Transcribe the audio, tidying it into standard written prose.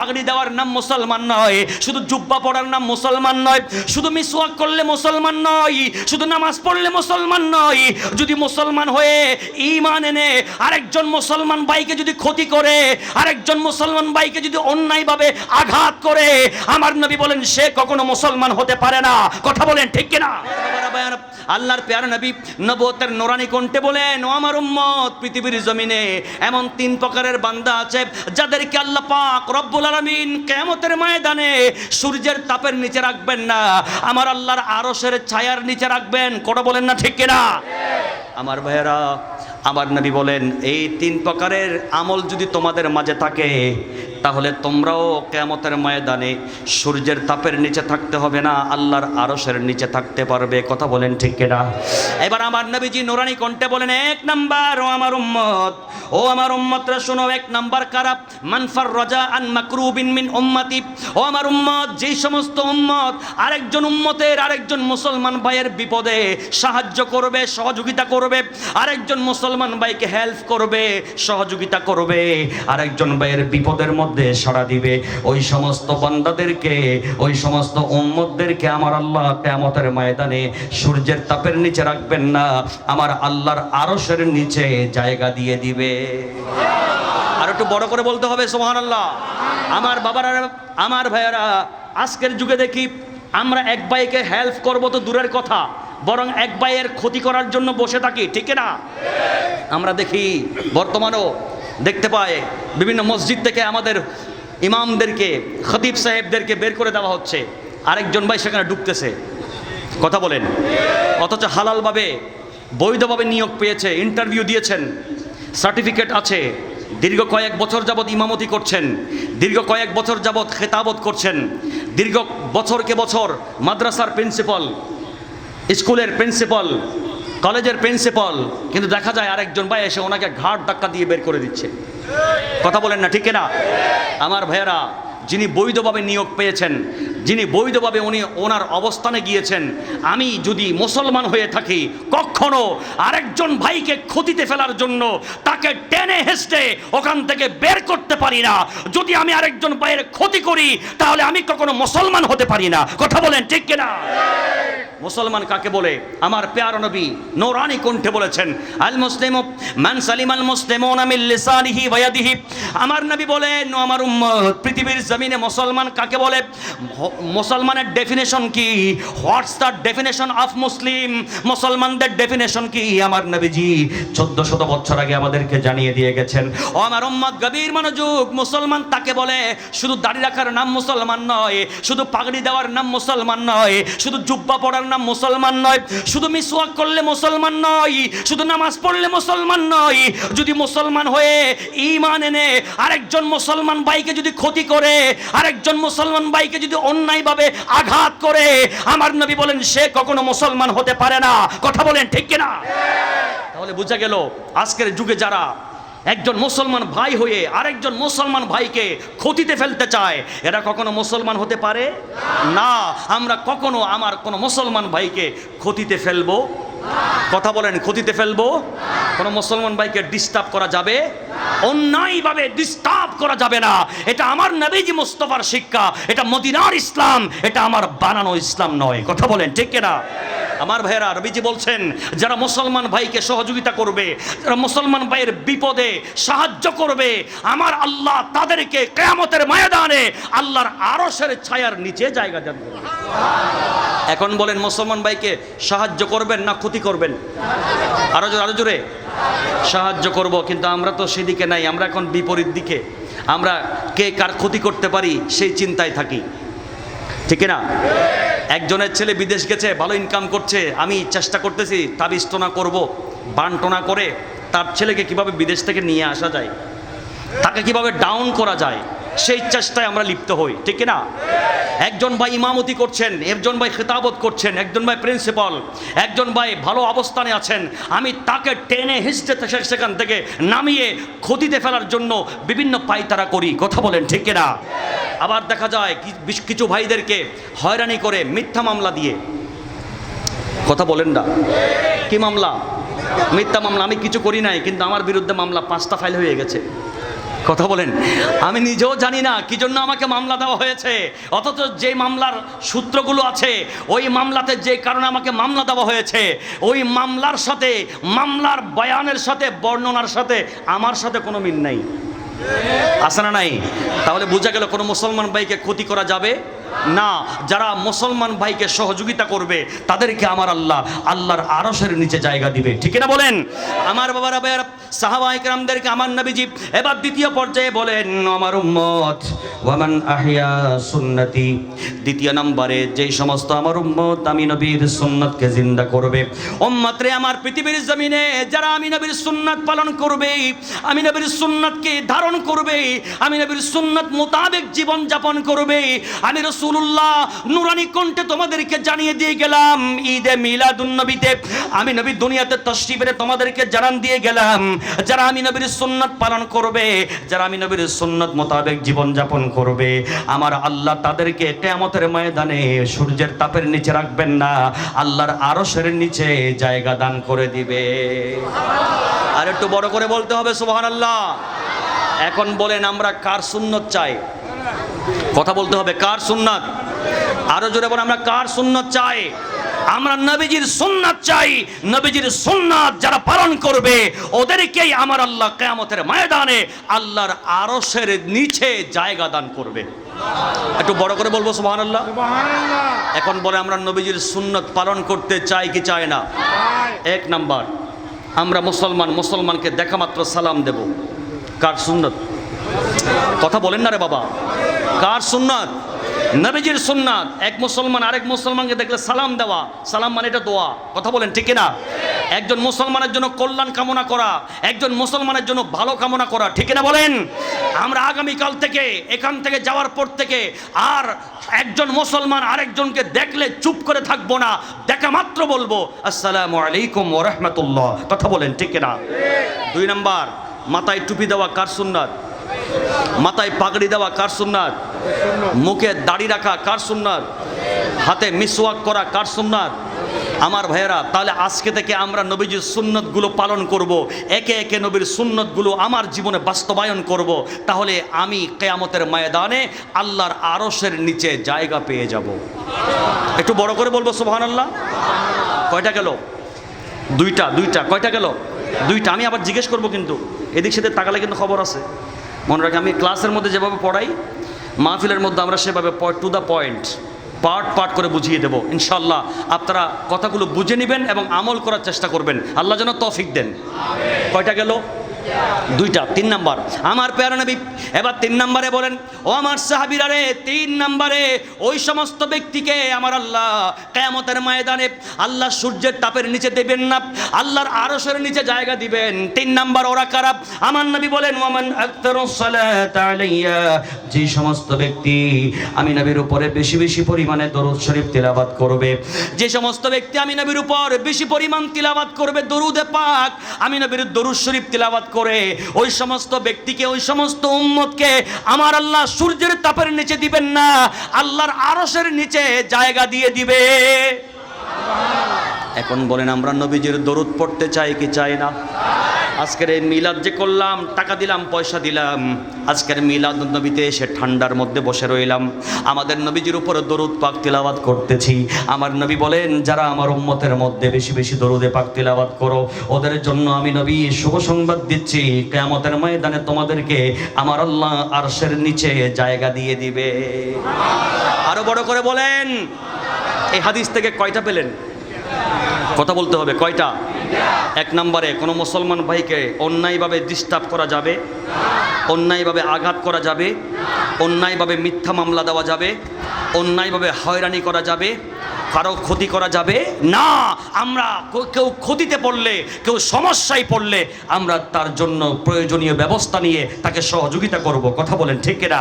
পাগড়ি দেওয়ার নাম মুসলমান নয়, শুধু জুব্বা পড়ার নাম মুসলমান নয়, শুধু মিসওয়াক করলে মুসলমান নয়, শুধু নামাজ পড়লে মুসলমান নয়। যদি মুসলমান হয়ে ঈমান এনে আরেকজন মুসলমান ভাইকে যদি ক্ষতি করে, আরেকজন মুসলমান ভাইকে যদি অন্যায়ভাবে আঘাত করে, আমার নবী বলেন সে কখনো মুসলমান হতে পারে না। কথা বলেন ঠিক কিনা? আল্লাহর প্যারা নবী নবুয়তের নূরানি কণ্ঠে বলেন, ও আমার উম্মত, পৃথিবীর জমিনে এমন 3 প্রকারের বান্দা আছে যাদেরকে আল্লাহ পাক রব্বুল আলামিন কিয়ামতের ময়দানে সূর্যের তাপের নিচে রাখবেন না, আমার আল্লাহর আরশের ছায়ার নিচে রাখবেন। কথা বলেন না ঠিক কিনা? আমার ভাইয়েরা, আমার নবী বলেন এই 3 প্রকারের আমল যদি তোমাদের মাঝে থাকে তাহলে তোমরাও কিয়ামতের ময়দানে সূর্যের তাপের নিচে থাকতে হবে না, আল্লাহর আরশের নিচে থাকতে পারবে। কথা বলেন ঠিক কিনা? এবার আমার নবীজি নূরানি কণ্ঠে বলেন, 1 নাম্বার, ও আমার উম্মত, ও আমার উম্মতরা শোনো, 1 নাম্বার কারা? মান ফাররাজা আন মাকরুবিন মিন উম্মতি। ও আমার উম্মত, যেই সমস্ত উম্মত আরেকজন উম্মতের, আরেকজন মুসলমান ভাইয়ের বিপদে সাহায্য করবে, সহযোগিতা করবে, আরেকজন মুসলমান ভাইকে হেল্প করবে, সহযোগিতা করবে, আরেকজন ভাইয়ের বিপদের মধ্যে সাড়া দিবে, ওই সমস্ত বান্দাদেরকে, ওই সমস্ত উম্মতদেরকে আমার আল্লাহ কিয়ামতের ময়দানে সূর্যের তাপের নিচে রাখবেন না, আমার আল্লাহর আরশের নিচে জায়গা দিয়ে দিবে। আর একটু বড় করে বলতে হবে সুবহানাল্লাহ। আমার বাবারা, আমার ভাইয়েরা, আজকের যুগে দেখি আমরা এক ভাইকে হেল্প করব তো দূরের কথা, বরং এক ভাইয়ের ক্ষতি করার জন্য বসে থাকি, ঠিক না? আমরা দেখি বর্তমানেও দেখতে পাই বিভিন্ন মসজিদ থেকে আমাদের ইমামদেরকে, খতিব সাহেবদেরকে বের করে দেওয়া হচ্ছে, আরেকজন ভাই সেখানে ঢুকতেছে। কথা বলেন। অথচ হালালভাবে বৈধভাবে নিয়োগ পেয়েছে, ইন্টারভিউ দিয়েছেন, সার্টিফিকেট আছে, দীর্ঘ কয়েক বছর যাবৎ ইমামতি করছেন, দীর্ঘ কয়েক বছর যাবৎ খেতাবত করছেন, দীর্ঘ বছরকে বছর মাদ্রাসার প্রিন্সিপাল, স্কুলের প্রিন্সিপাল, কলেজের প্রিন্সিপাল, কিন্তু দেখা যায় আরেকজন ভাই এসে ওনাকে ঘাট ধাক্কা দিয়ে বের করে দিচ্ছে। কথা বলেন না ঠিক না? আমার ভাইয়েরা, যিনি বৈধভাবে নিয়োগ পেয়েছেন, যিনি বৈধভাবে উনি ওনার অবস্থানে গিয়েছেন, আমি যদি মুসলমান হয়ে থাকি কখনো আরেকজন ভাইকে ক্ষতিতে ফেলার জন্য তাকে টেনে হেঁচড়ে ওখান থেকে বের করতে পারি না। যদি আমি আরেকজন ভাইয়ের ক্ষতি করি তাহলে আমি কখনো মুসলমান হতে পারি না। কথা বলেন ঠিক কিনা? মুসলমান কাকে বলে? আমার প্যারা নবী নূরানি কণ্ঠে বলেছেন, আল মুসলিমু মান সালিমাল মুসলিমুনা মিন লিসানিহি ওয়া ইয়াদিহি। আমার নবী বলেন, ও আমার উম্মত, পৃথিবীর জমিনে মুসলমান কাকে বলে? মুসলমানের ডেফিনেশন কি? What's the definition of Muslim? মুসলমানদের ডেফিনেশন কি? আমার নবীজি 1400 বছর আগে আমাদেরকে জানিয়ে দিয়ে গেছেন। ও আমার উম্মত, গভীর মনোযোগ। মুসলমান তাকে বলে শুধু দাড়ি রাখার নাম মুসলমান নয়, শুধু পাগড়ি দেওয়ার নাম মুসলমান নয়, শুধু জুব্বা পড়ার নাম মুসলমান নয়, শুধু মিসওয়াক করলে মুসলমান নয়, শুধু নামাজ পড়লে মুসলমান নয়। যদি মুসলমান হয়ে ঈমান এনে আরেকজন মুসলমান ভাইকে যদি ক্ষতি করে, আরেকজন মুসলমান ভাইকে যদি অন্যায়ভাবে আঘাত করে, আমার নবী বলেন সে কখনো মুসলমান হতে পারে না। কথা বলেন ঠিক কিনা? তাহলে বোঝা গেল আজকের যুগে যারা একজন মুসলমান ভাই হয়ে আরেকজন মুসলমান ভাইকে ক্ষতিতে ফেলতে চায়, এরা কখনো মুসলমান হতে পারে না। আমরা কখনো আমার কোনো মুসলমান ভাইকে ক্ষতিতে ফেলবো? কথা বলেন, ক্ষতিতে ফেলবো? কোনো মুসলমান ভাইকে ডিস্টার্ব করা যাবে? অন্যায়ভাবে ডিস্টার্ব করা যাবে না। এটা আমার নবীজি মুস্তাফার শিক্ষা, এটা মদিনার ইসলাম, এটা আমার বানানো ইসলাম নয়। কথা বলেন ঠিক কিনা? আমার ভাইয়েরা, নবীজি বলছেন যারা মুসলমান ভাইকে সহযোগিতা করবে, যারা মুসলমান ভাইয়ের বিপদে সাহায্য করবে, আমার আল্লাহ তাদেরকে কিয়ামতের ময়দানে আল্লাহর আরশের ছায়ার নিচে জায়গা দেন। এখন বলেন, মুসলমান ভাইকে সাহায্য করবেন না ক্ষতি করবেন? আরো জোরে। সাহায্য করব, কিন্তু আমরা তো সেদিকে নাই, আমরা এখন বিপরীত দিকে। আমরা কে কার ক্ষতি করতে পারি সেই চিন্তায় থাকি, ঠিক না? একজনের ছেলে বিদেশ গেছে, ভালো ইনকাম করছে, আমি চেষ্টা করতেছি তাবিজ টোনা করবো, বান টোনা করে তার ছেলেকে কিভাবে বিদেশ থেকে নিয়ে আসা যায়, তাকে কিভাবে ডাউন করা যায়, সেই চেষ্টায় আমরা লিপ্ত হই, ঠিক না? একজন ভাই ইমামতি করছেন, একজন ভাই খেতাবত করছেন, একজন ভাই প্রিন্সিপাল, একজন ভাই ভালো অবস্থানে আছেন, আমি তাকে টেনে হিঁচড়ে সেখান থেকে নামিয়ে ক্ষতিতে ফেলার জন্য বিভিন্ন পায়তারা করি। কথা বলেন ঠিক না? আবার দেখা যায় কিছু ভাইদেরকে হয়রানি করে মিথ্যা মামলা দিয়ে। কথা বলেন না? কি মামলা? মিথ্যা মামলা। আমি কিছু করি নাই, কিন্তু আমার বিরুদ্ধে মামলা 5টা ফাইল হয়ে গেছে। কথা বলেন, আমি নিজেও জানি না কি জন্য আমাকে মামলা দেওয়া হয়েছে, অথচ যে মামলার সূত্রগুলো আছে ওই মামলাতে যে কারণে আমাকে মামলা দেওয়া হয়েছে ওই মামলার সাথে, মামলার বয়ানের সাথে, বর্ণনার সাথে আমার সাথে কোনো মিল নাই। আছে না নাই? তাহলে বোঝা গেল কোনো মুসলমান ভাইকে ক্ষতি করা যাবে না। যারা মুসলমান ভাইকে সহযোগিতা করবে তাদেরকে আমার আল্লাহ আল্লাহর আরশের নিচে জায়গা দিবে, ঠিক না বলেন? আমার বাবারা ভাইয়ারা, সাহাবায়ে কেরামদেরকে আমার নবীজি এবার দ্বিতীয় পর্যায়ে বলেন আমার উম্মত ওয়ামান আহইয়া সুন্নতি, দ্বিতীয় নম্বরে যেই সমস্ত আমার উম্মত আমি নবীর সুন্নাতকে জিন্দা করবে, উম্মত রে আমার পৃথিবীর জমিনে যারা আমি নবীর সুন্নাত পালন করবে, আমি নবীর সুন্নাতকে ধারণ করবে, আমি নবীর সুন্নাত মোতাবেক জীবন যাপন করবে, আমি রাসূলুল্লাহ নুরানি কণ্ঠে তোমাদেরকে জানিয়ে দিয়ে গেলাম ঈদে মিলাদুন নবীতে, আমি নবী দুনিয়াতে তাশরীফ এনে তোমাদেরকে জানান দিয়ে গেলাম যারা আমি নবীর সুন্নাত পালন করবে, যারা আমি নবীর সুন্নাত মোতাবেক জীবন যাপন করবে, আমার আল্লাহ তাদেরকে কিয়ামতের ময়দানে সূর্যের তাপের নিচে রাখবেন না, আল্লাহর আরশের নিচে জায়গা দান করে দিবে। আর একটু বড় করে বলতে হবে সুবহানাল্লাহ। এখন বলেন আমরা কার সুন্নাত চাই? কথা বলতে হবে, কার সুন্নাত? আরো জোরে বলেন আমরা কার সুন্নাত চাই? আমরা নবীজির সুন্নাত চাই। নবীজির সুন্নাত যারা পালন করবে ওদেরকেই আমার আল্লাহ কিয়ামতের ময়দানে আল্লাহর আরশের নিচে জায়গা দান করবে। একটু বড় করে বলবো সুবহানাল্লাহ। এখন বলে আমরা নবীজির সুন্নাত পালন করতে চাই কি চাই না? এক নাম্বার, আমরা মুসলমানকে দেখা মাত্র সালাম দেব। কার সুন্নাত? কথা বলেন না রে বাবা, কার সুন্নাত? নবীজির সুন্নাত। এক মুসলমান আরেক মুসলমানকে দেখলে সালাম দেওয়া, সালাম মানে এটা দোয়া। কথা বলেন ঠিক না? একজন মুসলমানের জন্য কল্যাণ কামনা করা, একজন মুসলমানের জন্য ভালো কামনা করা, ঠিক না বলেন? আমরা আগামীকাল থেকে এখান থেকে যাওয়ার পর থেকে আর একজন মুসলমান আরেকজনকে দেখলে চুপ করে থাকবো না, দেখা মাত্র বলবো আসসালামু আলাইকুম ওয়া রাহমাতুল্লাহ। কথা বলেন ঠিক না? দুই নাম্বার, মাথায় টুপি দেওয়া কার সুন্নাত? মাথায় পাগড়ি দেওয়া কার সুন্নাত? মুখে দাড়ি রাখা কার সুন্নাত? হাতে মিসওয়াক করা কার সুন্নাত? আমার ভাইয়েরা, তাহলে আজকে থেকে আমরা নবীজির সুন্নতগুলো পালন করব, একে একে নবীর সুন্নতগুলো আমার জীবনে বাস্তবায়ন করব, তাহলে আমি কিয়ামতের ময়দানে আল্লাহর আরশের নিচে জায়গা পেয়ে যাব। একটু বড় করে বলবো সুবহানাল্লাহ। কয়টা গেল? দুইটা। কয়টা গেল? দুইটা। আমি আবার জিজ্ঞেস করব, কিন্তু এদিক সেদিক তাকালে কিন্তু খবর আছে। মনে রাখি, আমি ক্লাসের মধ্যে যেভাবে পড়াই মাহফিলের মধ্যে আমরা সেভাবে টু দ্য পয়েন্ট পার্ট করে বুঝিয়ে দেবো ইনশাল্লাহ। আপনারা কথাগুলো বুঝে নেবেন এবং আমল করার চেষ্টা করবেন, আল্লাহ যেন তৌফিক দেন। কয়টা গেল? দুইটা। তিন নাম্বার, আমার প্যারা নবী এবার তিন নাম্বারে বলেন ও আমার সাহাবীরা রে, তিন নাম্বারে ওই সমস্ত ব্যক্তিকে আমার আল্লাহ কিয়ামতের ময়দানে আল্লাহ সূর্যের তাপের নিচে দেবেন না, আল্লাহর আরশের নিচে জায়গা দিবেন। তিন নাম্বার ওরা কারা? আমার নবী বলেন ওয়ামান আকতারুস সালাত আলাইয়া, যে সমস্ত ব্যক্তি আমি নবীর উপরে বেশি বেশি পরিমাণে দরুদ শরীফ তিলাওয়াত করবে, যে সমস্ত ব্যক্তি আমি নবীর উপর বেশি পরিমাণ তিলাওয়াত করবে, দরুদে পাক আমি নবীর দরুদ শরীফ তিলাওয়াত করে, ওই সমস্ত ব্যক্তিকে, ওই সমস্ত উম্মতকে আমার আল্লাহ সূর্যের তাপের নিচে দিবেন না, আল্লাহর আরশের নিচে জায়গা দিয়ে দিবে। এখন বলেন আমরা নবীজির দরুদ পড়তে চাই কি চাই না? আজকের এই মিলাদ যে করলাম, টাকা দিলাম, পয়সা দিলাম, আজকের মিলাদ নবীতে এসে ঠান্ডার মধ্যে বসে রইলাম, আমাদের নবীজির উপরে দরুদ পাক তিলাওয়াত করতেছি। আমার নবী বলেন যারা আমার উম্মতের মধ্যে বেশি বেশি দরুদে পাক তিলাওয়াত করো, ওদের জন্য আমি নবী শুভ সংবাদ দিচ্ছি, কিয়ামতের ময়দানে তোমাদেরকে আমার আল্লাহ আরশের নিচে জায়গা দিয়ে দিবে। আরো বড় করে বলেন, এই হাদিস থেকে কয়টা পেলেন? কথা বলতে হবে, কয়টা? এক নম্বরে, কোনো মুসলমান ভাইকে অন্যায়ভাবে ডিস্টার্ব করা যাবে, অন্যায়ভাবে আঘাত করা যাবে, অন্যায়ভাবে মিথ্যা মামলা দেওয়া যাবে, অন্যায়ভাবে হয়রানি করা যাবে, কারো ক্ষতি করা যাবে না। আমরা কেউ ক্ষতিতে পড়লে, কেউ সমস্যায় পড়লে আমরা তার জন্য প্রয়োজনীয় ব্যবস্থা নিয়ে তাকে সহযোগিতা করব। কথা বলেন ঠিক না?